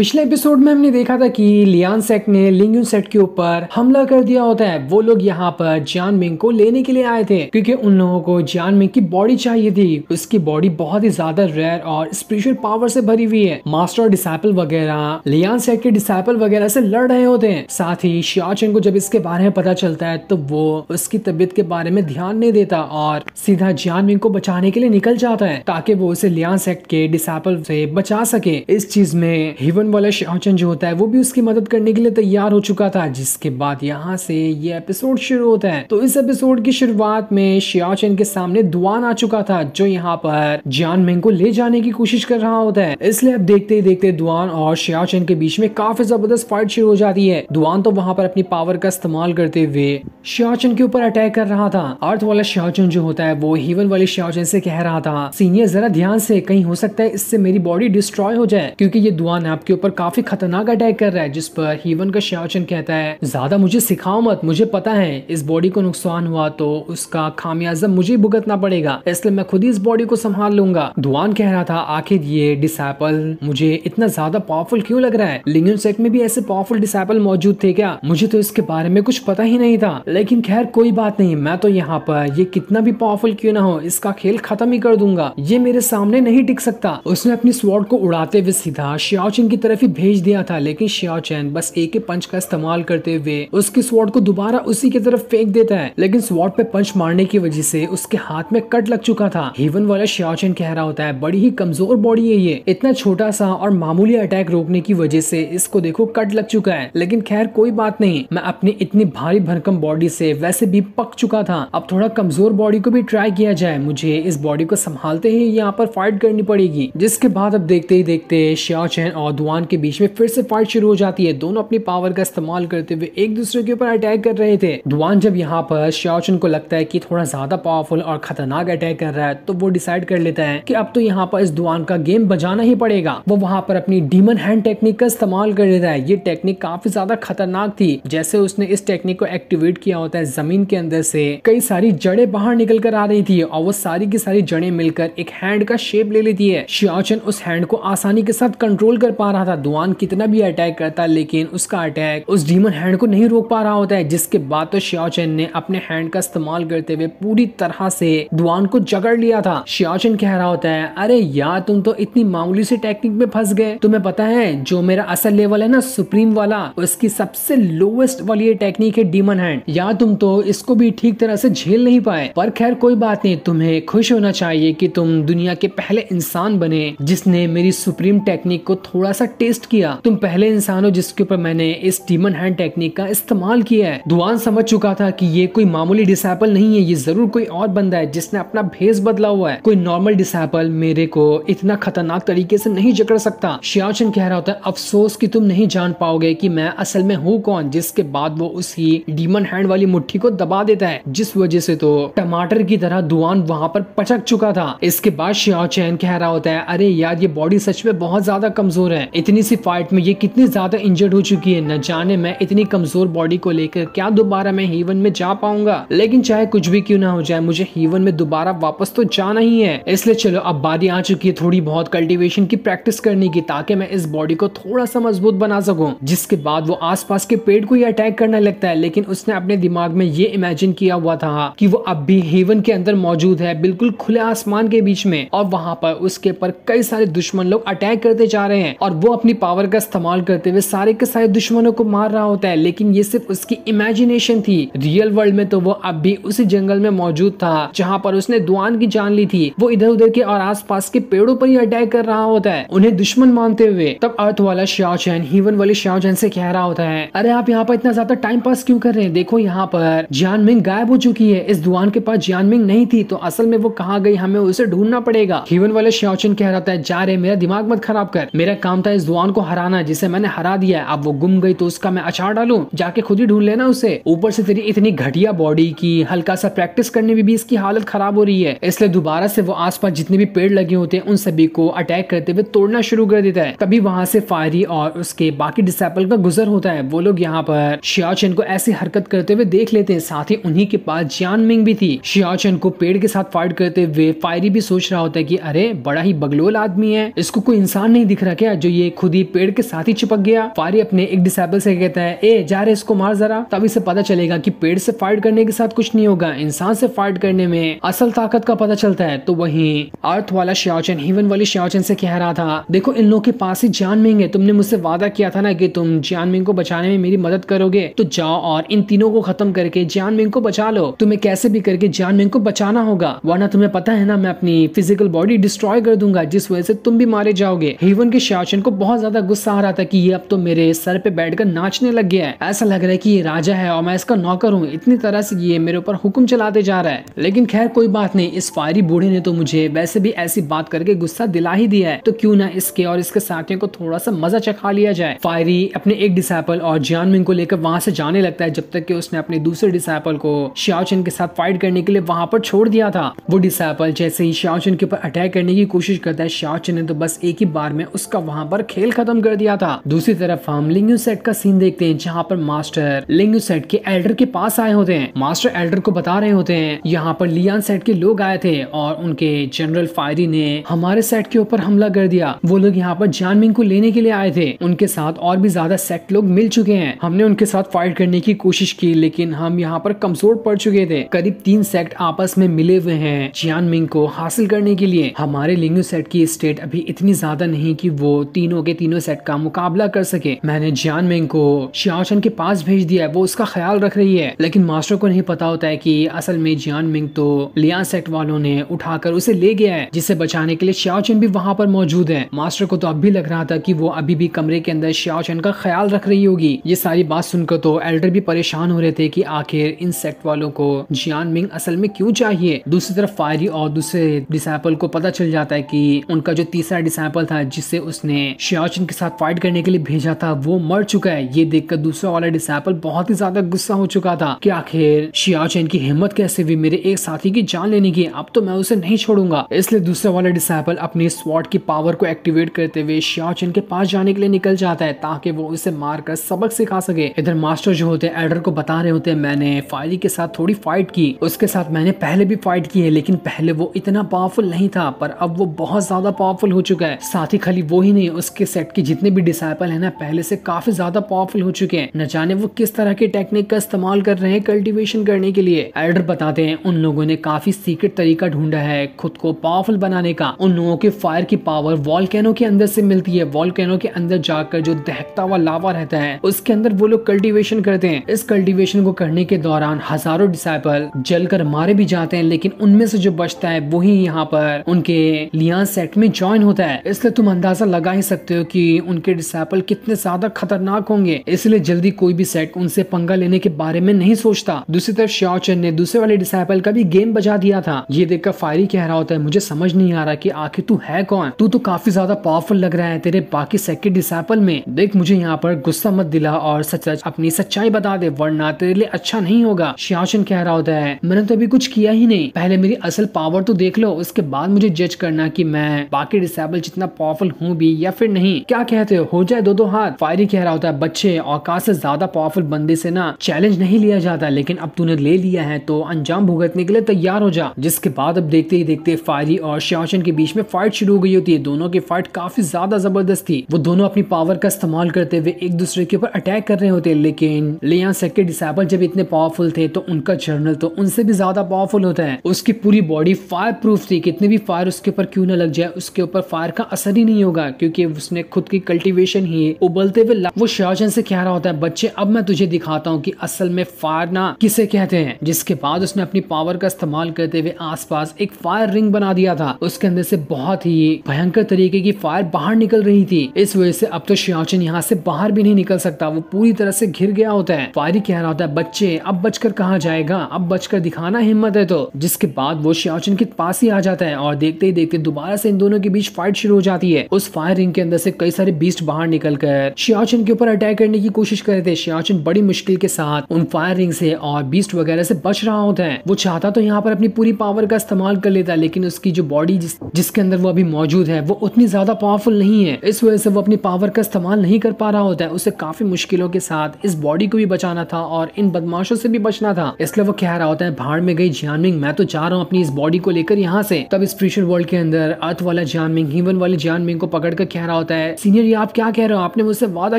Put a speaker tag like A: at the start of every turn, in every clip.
A: पिछले एपिसोड में हमने देखा था कि लियान सेक ने लिंग सेट के ऊपर हमला कर दिया होता है। वो लोग यहाँ पर जियान मिंग को लेने के लिए आए थे क्योंकि उन लोगों को जियान मिंग की बॉडी चाहिए थी। उसकी बॉडी बहुत ही ज्यादा रेयर और स्पिरिचुअल पावर से भरी हुई है। मास्टर डिसाइपल वगैरह लियान सेक के डिसाइपल वगैरह से लड़ रहे होते हैं। साथ ही शियाओ चेन को जब इसके बारे में पता चलता है तो वो उसकी तबीयत के बारे में ध्यान नहीं देता और सीधा जियान मिंग को बचाने के लिए निकल जाता है ताकि वो उसे लियान सेक के डिसाइपल से बचा सके। इस चीज में हीवन वाला शियाओ चेन जो होता है वो भी उसकी मदद करने के लिए तैयार हो चुका था। जिसके बाद यहाँ से ये एपिसोड शुरू होता है। तो इस एपिसोड की शुरुआत में शियाओ चेन के सामने दुआन आ चुका था जो यहाँ पर जियान मिंग को ले जाने की कोशिश कर रहा होता है। इसलिए अब देखते ही देखते दुआन और शियाओ चेन के बीच में काफी जबरदस्त फाइट शुरू हो जाती है। दुआन तो वहां पर अपनी पावर का इस्तेमाल करते हुए शियाओ चेन के ऊपर अटैक कर रहा था। अर्थ वाला शियाओ चेन जो होता है वो हीवन वाले शियाओ चेन से कह रहा था, सीनियर जरा ध्यान से, कहीं हो सकता है इससे मेरी बॉडी डिस्ट्रॉय हो जाए क्योंकि ये दुआन आपके ऊपर काफी खतरनाक अटैक कर रहा है। जिस पर हीवन का शियाओ चेन कहता है, ज्यादा मुझे सिखाओ मत, मुझे पता है इस बॉडी को नुकसान हुआ तो उसका खामियाजा मुझे भुगतना पड़ेगा, इसलिए मैं खुद ही इस बॉडी को संभाल लूंगा। दुआन कह रहा था, आखिर ये डिसाइपल मुझे इतना ज्यादा पावरफुल क्यों लग रहा है? लिंगन सेक्ट में भी ऐसे पावरफुल डिसाइपल मौजूद थे क्या? मुझे तो इसके बारे में कुछ पता ही नहीं था। लेकिन खैर कोई बात नहीं, मैं तो यहाँ पर ये कितना भी पावरफुल क्यों ना हो इसका खेल खत्म ही कर दूंगा। ये मेरे सामने नहीं टिक सकता। उसने अपनी स्वॉर्ड को उड़ाते हुए सीधा शियाओ चेन की तरफ ही भेज दिया था, लेकिन शियाओ चेन बस एक ही पंच का इस्तेमाल करते हुए उसकी स्वॉर्ड को दोबारा उसी की तरफ फेंक देता है। लेकिन स्वॉर्ड पे पंच मारने की वजह से उसके हाथ में कट लग चुका था। हीवन वाला शियाओ चेन कह रहा होता है, बड़ी ही कमजोर बॉडी है ये, इतना छोटा सा और मामूली अटैक रोकने की वजह से इसको देखो कट लग चुका है। लेकिन खैर कोई बात नहीं, मैं अपनी इतनी भारी भरकम बॉडी से वैसे भी पक चुका था, अब थोड़ा कमजोर बॉडी को भी ट्राई किया जाए। मुझे इस बॉडी को संभालते ही यहाँ पर फाइट करनी पड़ेगी। जिसके बाद अब देखते ही देखते शियाओ चेन और दुआन के बीच में फिर से फाइट शुरू हो जाती है। दोनों अपनी पावर का इस्तेमाल करते हुए एक दूसरे के ऊपर अटैक कर रहे थे। दुआन जब यहाँ पर शियाओ चेन को लगता है कि थोड़ा ज्यादा पावरफुल और खतरनाक अटैक कर रहा है तो वो डिसाइड कर लेता है कि अब तो यहाँ पर इस दुआन का गेम बजाना ही पड़ेगा। वो वहाँ पर अपनी डीमन हैंड टेक्निक का इस्तेमाल कर लेता है। ये टेक्निक काफी ज्यादा खतरनाक थी। जैसे उसने इस टेक्निक को एक्टिवेट किया होता है, जमीन के अंदर से कई सारी जड़ें बाहर निकल कर आ रही थी और वो सारी की सारी जड़ें मिलकर एक हैंड का शेप ले लेती है। शियाओ चेन उस हैंड को आसानी के साथ कंट्रोल कर पा रहा था। दुआन कितना भी अटैक करता लेकिन उसका अटैक उस डीमन हैंड को नहीं रोक पा रहा होता है। जिसके बाद तो शियाओ चेन ने अपने हैंड का इस्तेमाल करते हुए पूरी तरह से दुआन को जकड़ लिया था। शियाओ चेन कह रहा होता है, अरे यार तुम तो इतनी मामूली सी टेक्निक में फंस गए। तुम्हें पता है जो मेरा असल लेवल है ना, सुप्रीम वाला, उसकी सबसे लोवेस्ट वाली ये टेक्निक है डीमन हैंड। यार तुम तो इसको भी ठीक तरह से झेल नहीं पाए। पर खैर कोई बात नहीं, तुम्हें खुश होना चाहिए कि तुम दुनिया के पहले इंसान बने जिसने मेरी सुप्रीम टेक्निक को थोड़ा सा टेस्ट किया। तुम पहले इंसान हो जिसके ऊपर मैंने इस डीमन हैंड टेक्निक का इस्तेमाल किया है। दुआन समझ चुका था कि ये कोई मामूली डिसाइपल नहीं है, ये जरूर कोई और बंदा है जिसने अपना भेस बदला हुआ है। कोई नॉर्मल डिसाइपल मेरे को इतना खतरनाक तरीके से नहीं जकड़ सकता। शियाओ चेन कह रहा होता है, अफसोस कि तुम नहीं जान पाओगे कि मैं असल में हूँ कौन। जिसके बाद वो उसी डीमन हैंड वाली मुट्ठी को दबा देता है, जिस वजह से तो टमाटर की तरह दुआन वहां पर पचक चुका था। इसके बाद शियाओ चेन कह रहा होता है, अरे यार ये बॉडी सच में बहुत ज्यादा कमजोर है। इतनी सी फाइट में ये कितनी ज्यादा इंजर्ड हो चुकी है, न जाने मैं इतनी कमजोर बॉडी को लेकर क्या दोबारा मैं हीवन में जा पाऊंगा। लेकिन चाहे कुछ भी क्यों ना हो जाए, मुझे हीवन में दोबारा वापस तो जाना ही है। इसलिए चलो अब बारी आ चुकी है थोड़ी बहुत कल्टीवेशन की प्रैक्टिस करने की, ताकि मैं इस बॉडी को थोड़ा सा मजबूत बना सकूं। जिसके बाद वो आसपास के पेड़ को ही अटैक करने लगता है। लेकिन उसने अपने दिमाग में ये इमेजिन किया हुआ था कि वो अब भी हीवन के अंदर मौजूद है, बिल्कुल खुले आसमान के बीच में, और वहां पर उसके ऊपर कई सारे दुश्मन लोग अटैक करते जा रहे हैं और वो अपनी पावर का इस्तेमाल करते हुए सारे के सारे दुश्मनों को मार रहा होता है। लेकिन ये सिर्फ उसकी इमेजिनेशन थी। रियल वर्ल्ड में तो वो अब भी उसी जंगल में मौजूद था जहां पर उसने दुआन की जान ली थी। वो इधर उधर के और आसपास के पेड़ों पर ही अटैक कर रहा होता है, उन्हें दुश्मन मानते हुए। तब अर्थ वाला शियाओ चेन हीवन वाले शियाओ चेन से कह रहा होता है, अरे आप यहाँ पर इतना ज्यादा टाइम पास क्यों कर रहे हैं? देखो यहाँ पर जियान मिंग गायब हो चुकी है। इस दुआन के पास जियान मिंग नहीं थी तो असल में वो कहाँ गई, हमें उसे ढूंढना पड़ेगा। हीवन वाले शियाओ चेन कह रहा है, जा रे मेरा दिमाग मत खराब कर, मेरा काम था इस दुआन को हराना जिसे मैंने हरा दिया। अब वो गुम गई तो उसका मैं अचार डालूं, जाके खुद ही ढूंढ लेना उसे। ऊपर से तेरी इतनी घटिया बॉडी की हल्का सा प्रैक्टिस करने में भी इसकी हालत खराब हो रही है। इसलिए दोबारा से वो आसपास जितने भी पेड़ लगे होते हैं उन सभी को अटैक करते हुए तोड़ना शुरू कर देता है। तभी वहां से फायरी और उसके बाकी डिसाइपल का गुजर होता है। वो लोग यहाँ पर शियाओ चेन को ऐसी हरकत करते हुए देख लेते हैं। साथ ही उन्हीं के पास जियान मिंग भी थी। शियाओ चेन को पेड़ के साथ फाइट करते हुए फायरी भी सोच रहा होता है कि अरे बड़ा ही बगलोल आदमी है, इसको कोई इंसान नहीं दिख रहा क्या जो ये खुद ही पेड़ के साथ ही चिपक गया। फायरी अपने एक डिसेबल से कहता है, ए जा रहे इसको मार जरा। तब इसे पता चलेगा कि पेड़ से फाइट करने के साथ कुछ नहीं होगा, इंसान से फाइट करने में असल ताकत का पता चलता है। तो वहीं अर्थ वाला शाओचन हेवन वाली शाओचन से कह रहा था, देखो इन लोगों के पास ही जियानमिंग है, तुमने मुझसे वादा किया था ना कि तुम जियानमिंग को बचाने में मेरी मदद करोगे, तो जाओ और इन तीनों को खत्म करके जियानमिंग को बचा लो। तुम्हें कैसे भी करके जियानमिंग को बचाना होगा, वरना तुम्हें पता है ना मैं अपनी फिजिकल बॉडी डिस्ट्रॉय कर दूंगा, जिस वजह से तुम भी मारे जाओगे। हेवन के शाओचन को बहुत ज्यादा गुस्सा आ रहा था कि ये अब तो मेरे सर पे बैठकर नाचने लग गया है, ऐसा लग रहा है कि ये राजा है और मैं इसका नौकर हूँ, इतनी तरह से ये मेरे ऊपर हुक्म चलाते जा रहा है। लेकिन खैर कोई बात नहीं, इस फायरी बूढ़े ने तो मुझे वैसे भी ऐसी बात करके गुस्सा दिला ही दिया है, तो क्यों ना इसके और इसके साथियों को थोड़ा सा मजा चखा लिया जाए। फायरी अपने एक डिसाइपल और जियानमिंग को लेकर वहां से जाने लगता है, जब तक कि उसने अपने दूसरे डिसाइपल को शाओचन के साथ फाइट करने के लिए वहां पर छोड़ दिया था। वो डिसाइपल जैसे ही शाओचन के ऊपर अटैक करने की कोशिश करता है, शाओचन ने तो बस एक ही बार में उसका वहां पर खेल खत्म कर दिया था। दूसरी तरफ हम लिंग यू सेट का सीन देखते हैं, जहाँ पर मास्टर लिंग यू सेट के एल्डर के पास आए होते हैं। मास्टर एल्डर को बता रहे होते हैं यहाँ पर लियान सेट के लोग आए थे और उनके जनरल फायरी ने हमारे सेट के ऊपर हमला कर दिया। वो लोग यहाँ पर जियानमिंग को लेने के लिए आए थे, उनके साथ और भी ज्यादा सेट लोग मिल चुके हैं। हमने उनके साथ फाइट करने की कोशिश की, लेकिन हम यहाँ पर कमजोर पड़ चुके थे। करीब 3 सेट आपस में मिले हुए हैं जियानमिंग को हासिल करने के लिए। हमारे लिंग यू सेट की स्टेट अभी इतनी ज्यादा नहीं कि वो तीनों के तीनों सेट का मुकाबला कर सके। मैंने जियानमिंग को शाओचन के पास भेज दिया है, वो उसका ख्याल रख रही है, लेकिन मास्टर को नहीं पता होता है कि असल में जियानमिंग तो लियान सेट वालों ने उठाकर उसे ले गया है, जिसे बचाने के लिए शाओचन भी वहां पर मौजूद है। मास्टर को तो अब भी लग रहा था कि वो अभी भी कमरे के अंदर शाओचन का ख्याल रख रही होगी। ये सारी बात सुनकर तो एल्डर भी परेशान हो रहे थे कि आखिर इन सेक्ट वालों को जियानमिंग असल में क्यों चाहिए। दूसरी तरफ फायरी और दूसरे डिसाइपल को पता चल जाता है कि उनका जो तीसरा डिसाइपल था जिसे उसने शाओचन के साथ फाइट करने के लिए भेजा था, वो मर चुका है। ये देखकर दूसरा वाला डिसाइपल बहुत ही ज्यादा गुस्सा हो चुका था कि आखिर शाओचन की हिम्मत कैसे हुई मेरे एक साथी की जान लेने की, अब तो मैं उसे नहीं छोड़ूंगा। इसलिए दूसरा वाला डिसाइपल अपनी स्वॉर्ड की पावर को एक्टिवेट करते हुए शाओचन के पास जाने के लिए निकल जाता है, ताकि वो उसे मारकर सबक सिखा सके। इधर मास्टर जो होते हैं एल्डर को बता रहे होते हैं, मैंने फायरी के साथ थोड़ी फाइट की, उसके साथ मैंने पहले भी फाइट की है, लेकिन पहले वो इतना पावरफुल नहीं था, पर अब वो बहुत ज्यादा पावरफुल हो चुका है। साथ ही खाली वो ही नहीं, उसके सेट के जितने भी डिसाइपल है ना, पहले से काफी ज्यादा पावरफुल हो चुके हैं। न जाने वो किस तरह के टेक्निक का इस्तेमाल कर रहे हैं कल्टीवेशन करने के लिए। एल्डर बताते हैं उन लोगों ने काफी सीक्रेट तरीका ढूंढा है खुद को पावरफुल बनाने का। उन लोगों के फायर की पावर वॉल्केनो के अंदर से मिलती है। वॉल्केनो के अंदर जाकर जो दहकता हुआ लावा रहता है, उसके अंदर वो लोग कल्टीवेशन करते हैं। इस कल्टीवेशन को करने के दौरान हजारों डिसाइपल जलकर मारे भी जाते हैं, लेकिन उनमें से जो बचता है वही यहाँ पर उनके लियान सेट में ज्वाइन होता है। इसलिए तुम अंदाजा लगा ही सकते हो कि उनके डिसाइपल कितने ज्यादा खतरनाक होंगे। इसलिए जल्दी कोई भी सेट उनसे पंगा लेने के बारे में नहीं सोचता। दूसरी तरफ शाओचन ने दूसरे वाले डिसाइपल का भी गेम बजा दिया था। ये देखकर फायरी कह रहा होता है, मुझे समझ नहीं आ रहा कि आखिर तू है कौन, तू तो काफी ज्यादा पावरफुल लग रहा है तेरे बाकी सेट के डिसाइपल में। देख मुझे यहाँ पर गुस्सा मत दिला और सच सच अपनी सच्चाई बता दे, वरना तेरे लिए अच्छा नहीं होगा। शाओचन कह रहा होता है, मैंने तो अभी कुछ किया ही नहीं, पहले मेरी असल पावर तो देख लो, उसके बाद मुझे जज करना कि मैं बाकी डिसेबल जितना पावरफुल हूँ भी या फिर नहीं। क्या कहते हो जाए दो हाथ। फायरी कह रहा होता है, बच्चे औकात से ज्यादा पावरफुल बंदे से ना चैलेंज नहीं लिया जाता, लेकिन अब तूने ले लिया है तो अंजाम भुगतने के लिए तैयार हो जा। जिसके बाद अब देखते ही देखते फायरी और शाओचन के बीच में फाइट शुरू हो गई होती है। दोनों की फाइट काफी ज्यादा जबरदस्त थी। वो दोनों अपनी पावर का इस्तेमाल करते हुए एक दूसरे के ऊपर अटैक कर रहे होते, लेकिन लियान सेट के डिसाइपल जब इतने पावरफुल थे तो उनका जर्नल तो उनसे भी ज्यादा पावरफुल होता है। उसकी पूरी बॉडी फायर प्रूफ थी, कितने भी फायर उसके ऊपर क्यों न लग जाए उसके ऊपर फायर का असर ही नहीं होगा, क्योंकि उसने खुद की कल्टीवेशन ही उबलते हुए। वो शाओचन से कह रहा होता है, बच्चे अब मैं तुझे दिखाता हूँ कि असल में फायर ना किसे कहते हैं। जिसके बाद उसने अपनी पावर का इस्तेमाल करते हुए आसपास एक फायर रिंग बना दिया था। उसके अंदर से बहुत ही भयंकर तरीके की फायर बाहर निकल रही थी। इस वजह से अब तो शाओचन यहाँ से बाहर भी नहीं निकल सकता, वो पूरी तरह से घिर गया होता है। फायरी कह रहा होता है, बच्चे अब बचकर कहाँ जाएगा, अब बचकर दिखाना हिम्मत है तो। जिसके बाद वो शाओचन के पास ही आ जाता है और देखते ही देखते दोबारा से इन दोनों के बीच फाइट शुरू हो जाती है। उस फायर रिंग के अंदर से कई सारे बीस्ट बाहर निकलकर शाओचन के ऊपर अटैक करने की कोशिश कर रहे थे। शाओचन बड़ी मुश्किल के साथ उन फायर रिंग से और बीस्ट वगैरह से बच रहा होता है। वो चाहता तो यहाँ पर अपनी पूरी पावर का इस्तेमाल कर लेता, लेकिन उसकी जो बॉडी जिसके अंदर वो अभी मौजूद है वो उतनी ज्यादा पावरफुल नहीं है। इस वजह से वो अपनी पावर का इस्तेमाल नहीं कर पा रहा होता है। उसे काफी मुश्किलों के साथ इस बॉडी को भी बचाना था और इन बदमाशों से भी बचना था। इसलिए वो कह रहा होता है, भाड़ में गई जियानमिंग, मैं तो जा रहा हूँ अपनी इस बॉडी को लेकर यहाँ से। तब स्पिरिचुअल वर्ल्ड के अंदर अर्थ वाला जियानमिंग हेवन वाले जियानमिंग को पकड़ कर कह रहा रहा होता है, सीनियर ये आप क्या कह रहे हो, आपने मुझसे वादा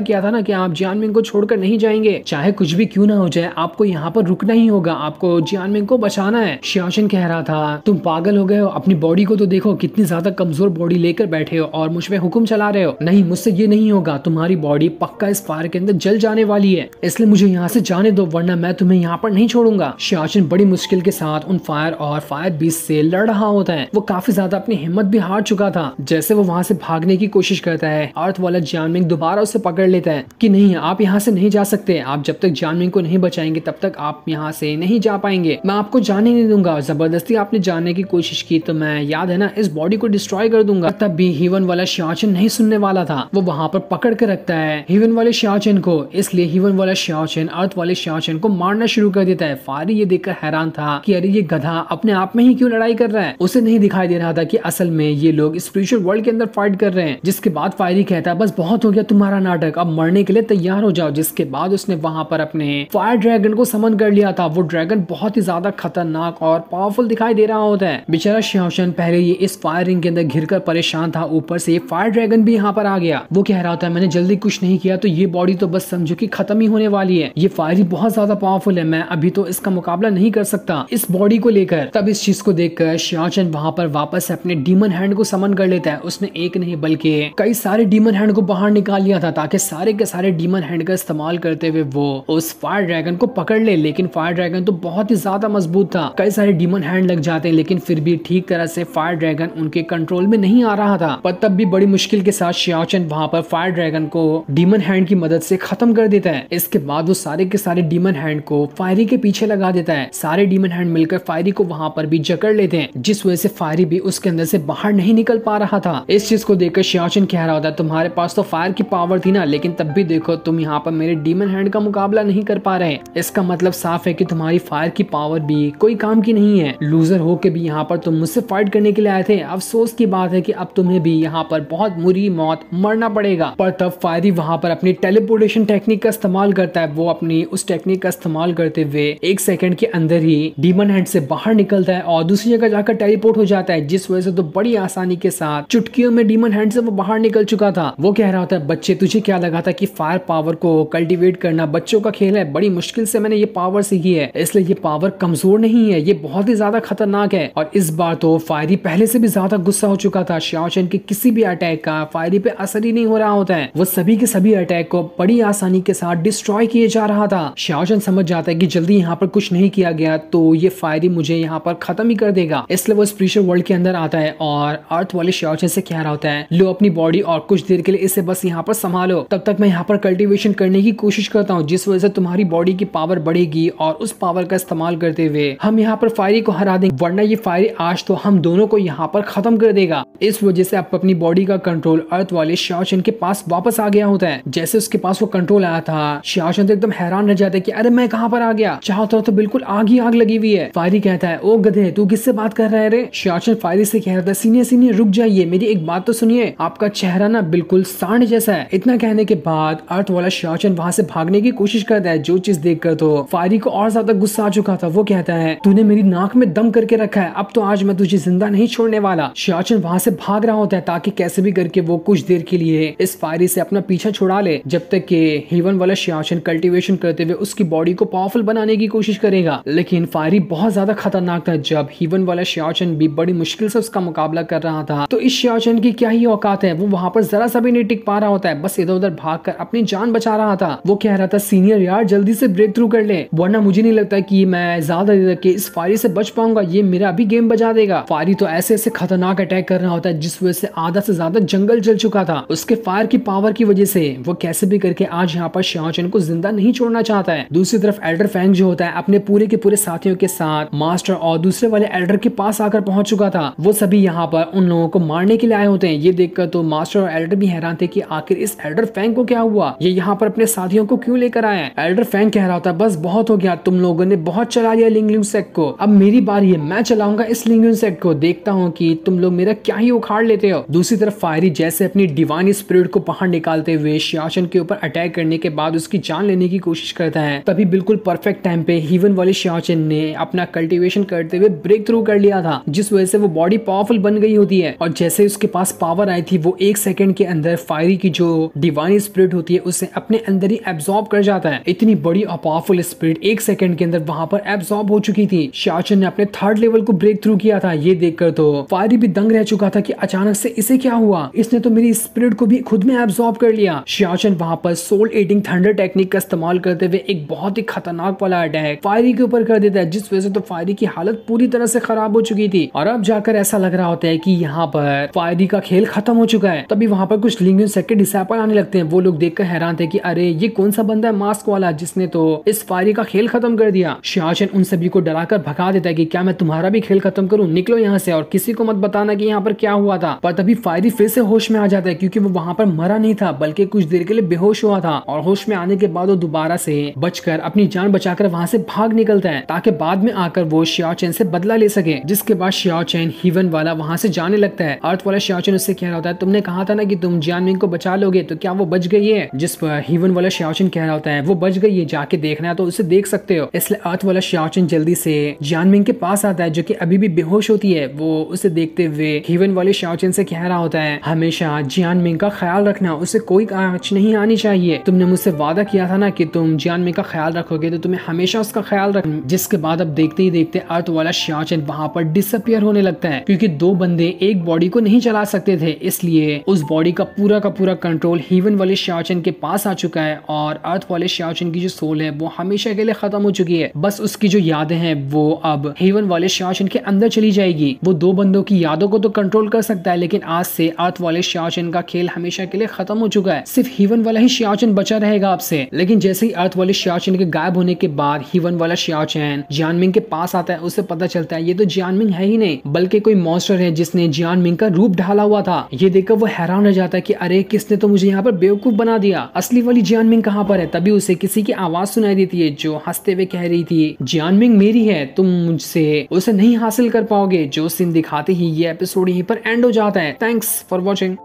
A: किया था ना कि आप जियानमिंग को छोड़कर नहीं जाएंगे, चाहे कुछ भी क्यों ना हो जाए आपको यहाँ पर रुकना ही होगा, आपको जियानमिंग को बचाना है। शियाओशन कह रहा था तुम पागल हो गए हो, अपनी बॉडी को तो देखो, कितनी ज्यादा कमजोर बॉडी लेकर बैठे हो और मुझ पे हुक्म चला रहे हो। नहीं, मुझसे ये नहीं होगा, तुम्हारी बॉडी पक्का इस फायर के अंदर जल जाने वाली है, इसलिए मुझे यहाँ से जाने दो वरना मैं तुम्हें यहाँ पर नहीं छोड़ूंगा। शियाओशन बड़ी मुश्किल के साथ उन फायर और फायर बीस्ट से लड़ रहा होता है। वो काफी ज्यादा अपनी हिम्मत भी हार चुका था। जैसे वो वहाँ से भागने की कोशिश करता है, अर्थ वाला जियानमिंग दोबारा उसे पकड़ लेता है कि नहीं, आप यहाँ से नहीं जा सकते, आप जब तक जियानमिंग को नहीं बचाएंगे तब तक आप यहाँ से नहीं जा पाएंगे, मैं आपको जाने नहीं दूंगा, जबरदस्ती आपने जाने की कोशिश की तो मैं, याद है ना, इस बॉडी को डिस्ट्रॉय कर दूंगा। तब भी हीवन वाला शियाओशन नहीं सुनने वाला था, वो वहाँ पर पकड़ के रखता है हीवन वाले शियाओशन को। इसलिए हीवन वाला शियाओशन अर्थ वाले शियाओशन को मारना शुरू कर देता है। फारी ये देखकर हैरान था कि अरे ये गधा अपने आप में ही क्यों लड़ाई कर रहा है। उसे नहीं दिखाई दे रहा था कि असल में ये लोग स्पिरिचुअल वर्ल्ड के अंदर फाइट कर रहे हैं। जिसके बाद फायरी कहता है बस बहुत हो गया तुम्हारा नाटक, अब मरने के लिए तैयार हो जाओ। जिसके बाद उसने वहां पर अपने फायर ड्रैगन को समन कर लिया था। वो ड्रैगन बहुत ही ज्यादा खतरनाक और पावरफुल दिखाई दे रहा होता है। बेचारा शियाओशन पहले ये इस फायर रिंग के अंदर घिरकर परेशान था, ऊपर से फायर ड्रैगन भी यहाँ पर आ गया। वो कह रहा होता है मैंने जल्दी कुछ नहीं किया तो ये बॉडी तो बस समझो कि खत्म ही होने वाली है, ये फायरी बहुत ज्यादा पावरफुल है, मैं अभी तो इसका मुकाबला नहीं कर सकता इस बॉडी को लेकर। तब इस चीज को देखकर शियाओशन वहां पर वापस अपने डीमन हैंड को समन कर लेता है। उसने एक नहीं बल्कि कई सारे डीमन हैंड को बाहर निकाल लिया था ताकि सारे के सारे डीमन हैंड का इस्तेमाल करते हुए वो उस फायर ड्रैगन को पकड़ ले। लेकिन फायर ड्रैगन तो बहुत ही ज्यादा मजबूत था, कई सारे डीमन हैंड लग जाते हैं लेकिन फिर भी ठीक तरह से फायर ड्रैगन उनके कंट्रोल में नहीं आ रहा था। पर तब भी बड़ी मुश्किल के साथ शियाओशन वहां पर फायर ड्रैगन को डीमन हैंड की मदद से खत्म कर देता है। इसके बाद वो सारे के सारे डीमन हैंड को फायरी के पीछे लगा देता है। सारे डीमन हैंड मिलकर फायरी को वहां पर भी जकड़ लेते हैं, जिस वजह से फायरी भी उसके अंदर से बाहर नहीं निकल पा रहा था। इस चीज को देखकर शियाओशन कह रहा होता है तुम्हारे पास तो फायर की पावर थी ना, लेकिन तब भी देखो तुम यहाँ पर मेरे डीमन हैंड का मुकाबला नहीं कर पा रहे। इसका मतलब साफ है कि तुम्हारी फायर की पावर भी कोई काम की नहीं है। लूजर हो के भी यहाँ पर तुम मुझसे फाइट करने के लिए आए थे। अफसोस की बात है कि अब तुम्हें भी यहाँ पर बहुत बुरी मौत मरना पड़ेगा। पर तब फायरी वहां पर अपनी टेलीपोर्टेशन टेक्निक का इस्तेमाल करता है। वो अपनी उस टेक्निक का इस्तेमाल करते हुए 1 सेकंड के अंदर ही डीमन हैंड से बाहर निकलता है और दूसरी जगह जाकर टेलीपोर्ट हो जाता है, जिस वजह से तो बड़ी आसानी के साथ चुटकियों में डीमन हैंड से वो बाहर निकल चुका था। वो कह रहा होता है बच्चे तुझे क्या लगा था कि फायर पावर को कल्टीवेट करना बच्चों का खेल है, बड़ी मुश्किल से मैंने ये पावर सीखी है, इसलिए ये पावर कमजोर नहीं है, ये बहुत ही ज्यादा खतरनाक है। और इस बार तो फायरी पहले से भी ज्यादा गुस्सा हो चुका था। शियाओशन के किसी भी अटैक का फायरी पे असर ही नहीं हो रहा होता है। वो सभी के सभी अटैक को बड़ी आसानी के साथ डिस्ट्रॉय किए जा रहा था। शियाओशन समझ जाता है कि जल्दी यहाँ पर कुछ नहीं किया गया तो ये फायरी मुझे यहाँ पर खत्म ही कर देगा। इसलिए वो स्पिरिचुअल वर्ल्ड के अंदर आता है और अर्थ वाले शियाओशन से कह रहा होता है लो अपनी बॉडी और कुछ देर के लिए इसे बस यहाँ पर संभालो, तब तक मैं यहाँ पर कल्टीवेशन करने की कोशिश करता हूँ, जिस वजह से तुम्हारी बॉडी की पावर बढ़ेगी और उस पावर का इस्तेमाल करते हुए हम यहाँ पर फायरी को हरा देंगे, वरना ये फायरी आज तो हम दोनों को यहाँ पर खत्म कर देगा। इस वजह से अब अपनी बॉडी का कंट्रोल अर्थ वाले शियाओशन के पास वापस आ गया होता है। जैसे उसके पास वो कंट्रोल आया था, शियाओशन तो एकदम हैरान रह जाता है कि अरे मैं कहाँ पर आ गया, चारों तरफ तो बिल्कुल आग ही आग लगी हुई है। फायरी कहता है ओ गधे तू किससे बात कर रहा है रे। शियाओशन फायरी से कह रहा था सीनियर सीनियर रुक जाइए, मेरी एक बात तो सुनिए, आपका चेहरा ना बिल्कुल सांड जैसा है। इतना कहने के बाद अर्थ वाला शियाओशन वहां से भागने की कोशिश करता है, जो चीज देखकर तो फायरी को और ज्यादा गुस्सा आ चुका था। वो कहता है तूने मेरी नाक में दम करके रखा है, अब तो आज मैं तुझे जिंदा नहीं छोड़ने वाला। शियाओशन वहां से भाग रहा होता है ताकि कैसे भी करके वो कुछ देर के लिए इस फायरी से अपना पीछा छुड़ा ले, जब तक कि हीवन वाला शियाओशन कल्टीवेशन करते हुए उसकी बॉडी को पावरफुल बनाने की कोशिश करेगा। लेकिन फायरी बहुत ज्यादा खतरनाक था। जब हीवन वाला शियाओशन भी बड़ी मुश्किल से उसका मुकाबला कर रहा था तो इस शियाओशन की क्या ही औकात है, वो वहां पर जरा सा भी नहीं टिक पा रहा होता है, बस इधर उधर भागकर अपनी जान बचा रहा था। वो कह रहा था सीनियर यार जल्दी से ब्रेक थ्रू कर ले, वरना मुझे नहीं लगता कि मैं ज्यादा देर तक इस फायरी से बच पाऊंगा, ये मेरा अभी गेम बजा देगा। फायरी तो ऐसे ऐसे खतरनाक अटैक कर रहा होता है जिस वजह से आधा से ज्यादा जंगल जल चुका था। उसके फायर की पावर की वजह से वो कैसे भी करके आज यहाँ पर शियाओशन को जिंदा नहीं छोड़ना चाहता है। दूसरी तरफ एल्डर फैंग जो होता है अपने पूरे के पूरे साथियों के साथ मास्टर और दूसरे वाले एल्डर के पास आकर पहुंच चुका था। वो सभी यहाँ पर उन लोगों को मारने के लिए आए होते हैं। ये देखकर तो मास्टर और एल्डर भी हैरान थे कि आखिर इस एल्डर फैंग को क्या हुआ, ये यहाँ पर अपने साथियों को क्यों लेकर आया है। एल्डर फैंग कह रहा था बस बहुत हो गया, तुम लोगों ने बहुत चला लिया लिंगलिंग सेक्ट को, अब मेरी बारी है, मैं चलाऊंगा इस लिंगलिंग सेक्ट को, देखता हूँ कि तुम लोग मेरा क्या ही उखाड़ लेते हो। दूसरी तरफ फायरी जैसे अपनी डिवाइन स्पिरिट को बाहर निकालते हुए शियाओशन के ऊपर अटैक करने के बाद उसकी जान लेने की कोशिश करता है, तभी बिल्कुल परफेक्ट टाइम पे हीवन वाले शियाओशन ने अपना कल्टीवेशन करते हुए ब्रेक थ्रू कर लिया था, जिस वजह से वो बॉडी पावरफुल बन गई होती है। और जैसे उसके पास पावर आई थी वो 1 सेकंड के अंदर फायरी की जो डिवाइन स्पिरिट होती है उसे अपने अंदर ही एब्जॉर्ब कर जाता है। इतनी बड़ी और पावरफुल स्पिरिट 1 सेकंड के अंदर वहां पर एब्जॉर्ब हो चुकी थी। शियाचन ने अपने 3rd लेवल को ब्रेक थ्रू किया था। ये देखकर तो फायरी भी दंग रह चुका था कि अचानक से इसे क्या हुआ, इसने तो मेरी स्पिरिट को भी खुद में एब्जॉर्ब कर लिया। शियाचन वहां पर सोल ईटिंग थंडर टेक्निक का इस्तेमाल करते हुए एक बहुत ही खतरनाक वाला अटैक फायरी के ऊपर कर देता है, जिस वजह से तो फायरी की हालत पूरी तरह से खराब हो चुकी थी। और अब जाकर ऐसा लग रहा होता है कि यहाँ पर फायरी का खेल खत्म हो चुका है। तभी वहां पर कुछ लिंगुइन सेक्ट के डिसाइपल आने लगते हैं। वो लोग देखकर हैरान थे कि अरे ये कौन सा बंदा है मास्क वाला जिसने तो इस फायरी का खेल खत्म कर दिया। शियाचन उन सभी को डराकर भगा देता है कि क्या मैं तुम्हारा भी खेल खत्म करूं, निकलो यहाँ से और किसी को मत बताना कि यहाँ पर क्या हुआ था। पर तभी फायरी फिर से होश में आ जाता है, क्योंकि वो वहां पर मरा नहीं था बल्कि कुछ देर के लिए बेहोश हुआ था। और होश में आने के बाद वो दोबारा से बचकर अपनी जान बचाकर वहां से भाग निकलता है, ताकि बाद में आकर वो शियाचन से बदला ले सके। जिसके बाद शियाचन हीवन वाला वहां से जाने लगता है। अर्थ वाला शियाचन उससे कह रहा होता है, तुमने कहा था ना कि तुम जियानमिंग को बचा लोगे, तो क्या वो बच गई है? जिस पर हीवन वाला शियाचन कह रहा होता है, वो बच गई है, जाके देखना है तो उसे देख सकते हो। इसलिए अर्थ वाला शियाचन जल्दी से जियानमिंग के पास आता है, जो कि अभी भी बेहोश होती है। वो उसे देखते हुए हीवन वाले शियाचन से कह रहा होता है, हमेशा जियानमिंग का ख्याल रखना, उसे कोई आँच नहीं आनी चाहिए। तुमने मुझसे वादा किया था ना कि तुम जियानमिंग का ख्याल रखोगे, तो तुम्हें हमेशा उसका ख्याल रखना। जिसके बाद अब देखते ही देखते अर्थ वाला शियाचन वहां पर डिसअपियर होने लगता है, क्योंकि 2 बंदे एक बॉडी को नहीं चला सकते थे, इसलिए उस बॉडी का पूरा कंट्रोल हीवन वाले शियाचन के पास आ चुका है। और अर्थ वाले शियाचन की जो सोल है वो हमेशा के लिए खत्म हो चुकी है। बस उसकी जो यादें हैं वो अब हीवन वाले शियाचन के अंदर चली जाएगी। वो 2 बंदों की यादों को तो कंट्रोल कर सकता है, लेकिन आज से अर्थ वाले शियाचन का खेल हमेशा के लिए खत्म हो चुका है। सिर्फ हीवन वाला ही शियाचन बचा रहेगा आपसे। लेकिन जैसे ही अर्थ वाले शियाचन के गायब होने के बाद हीवन वाला शियाचन जियानमिंग के पास आता है, उसे पता चलता है ये तो जियानमिंग है ही नहीं बल्कि कोई मॉन्स्टर है जिसने जियानमिंग का रूप ढाला हुआ था। ये देखकर वो हैरान रह जाता है कि अरे किसने तो मुझे यहाँ पर बेवकूफ बना दिया, असली वाली जियानमिंग कहाँ पर है? तभी उसे किसी की आवाज सुनाई देती है जो हंसते हुए कह रही थी, जियानमिंग मेरी है, तुम मुझसे उसे नहीं हासिल कर पाओगे। जो सीन दिखाते ही ये एपिसोड यहीं पर एंड हो जाता है। Thanks for watching.